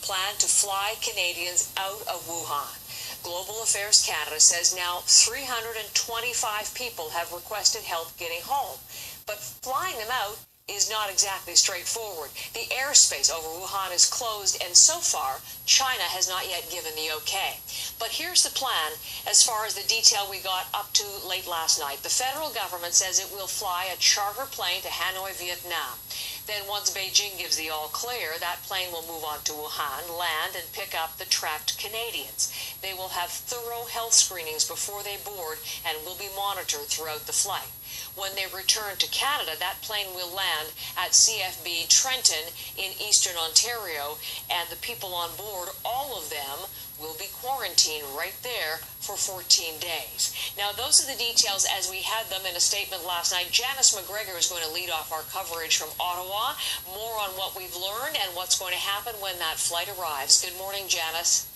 plan to fly Canadians out of Wuhan. Global Affairs Canada says now 325 people have requested help getting home. But flying them out is not exactly straightforward. The airspace over Wuhan is closed, and so far, China has not yet given the okay. But here's the plan as far as the detail we got up to late last night. The federal government says it will fly a charter plane to Hanoi, Vietnam. Then once Beijing gives the all clear, that plane will move on to Wuhan, land, and pick up the trapped Canadians. They will have thorough health screenings before they board and will be monitored throughout the flight. When they return to Canada, that plane will land at CFB Trenton in eastern Ontario, and the people on board, all of them, will be quarantined right there for 14 days. Now, those are the details as we had them in a statement last night. Janice McGregor is going to lead off our coverage from Ottawa. More on what we've learned and what's going to happen when that flight arrives. Good morning, Janice.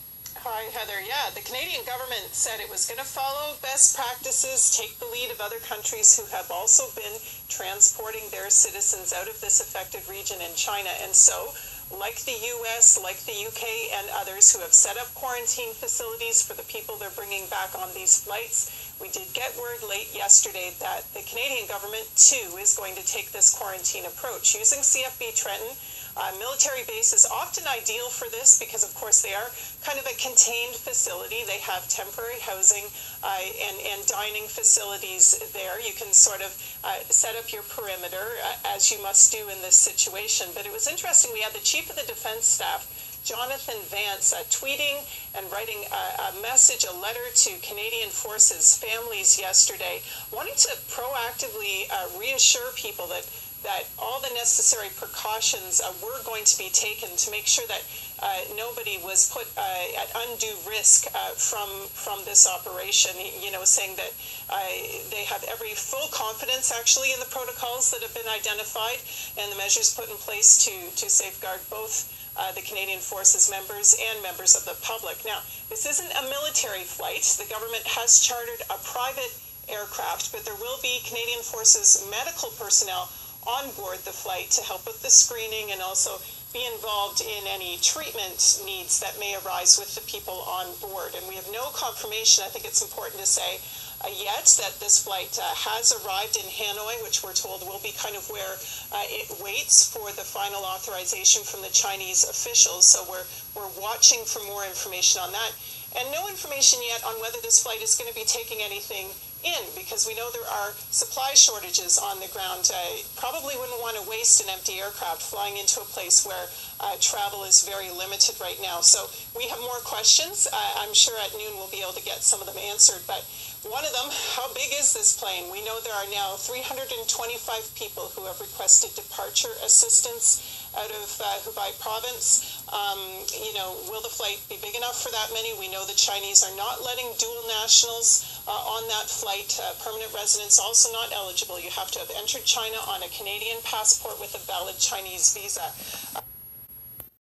Hi, Heather. Yeah, the Canadian government said it was going to follow best practices, take the lead of other countries who have also been transporting their citizens out of this affected region in China. And so, like the U.S., like the U.K. and others who have set up quarantine facilities for the people they're bringing back on these flights, we did get word late yesterday that the Canadian government, too, is going to take this quarantine approach using CFB Trenton. Military bases often ideal for this because, of course, they are kind of a contained facility. They have temporary housing and dining facilities there. You can sort of set up your perimeter as you must do in this situation. But it was interesting. We had the Chief of the Defense Staff, Jonathan Vance, tweeting and writing a message, a letter to Canadian Forces families yesterday, wanting to proactively reassure people that all the necessary precautions were going to be taken to make sure that nobody was put at undue risk from this operation, saying that they have every full confidence actually in the protocols that have been identified and the measures put in place to safeguard both the Canadian Forces members and members of the public. Now, this isn't a military flight. The government has chartered a private aircraft, but there will be Canadian Forces medical personnel on board the flight to help with the screening and also be involved in any treatment needs that may arise with the people on board. And we have no confirmation, I think it's important to say, yet that this flight has arrived in Hanoi, which we're told will be kind of where it waits for the final authorization from the Chinese officials. So we're watching for more information on that. And no information yet on whether this flight is going to be taking anything in, because we know there are supply shortages on the ground. Probably wouldn't want to waste an empty aircraft flying into a place where travel is very limited right now. So we have more questions. I'm sure at noon we'll be able to get some of them answered. But one of them, how big is this plane? We know there are now 325 people who have requested departure assistance out of Hubei province. Will the flight be big enough for that many? We know the Chinese are not letting dual nationals on that flight. Permanent residents also not eligible. You have to have entered China on a Canadian passport with a valid Chinese visa.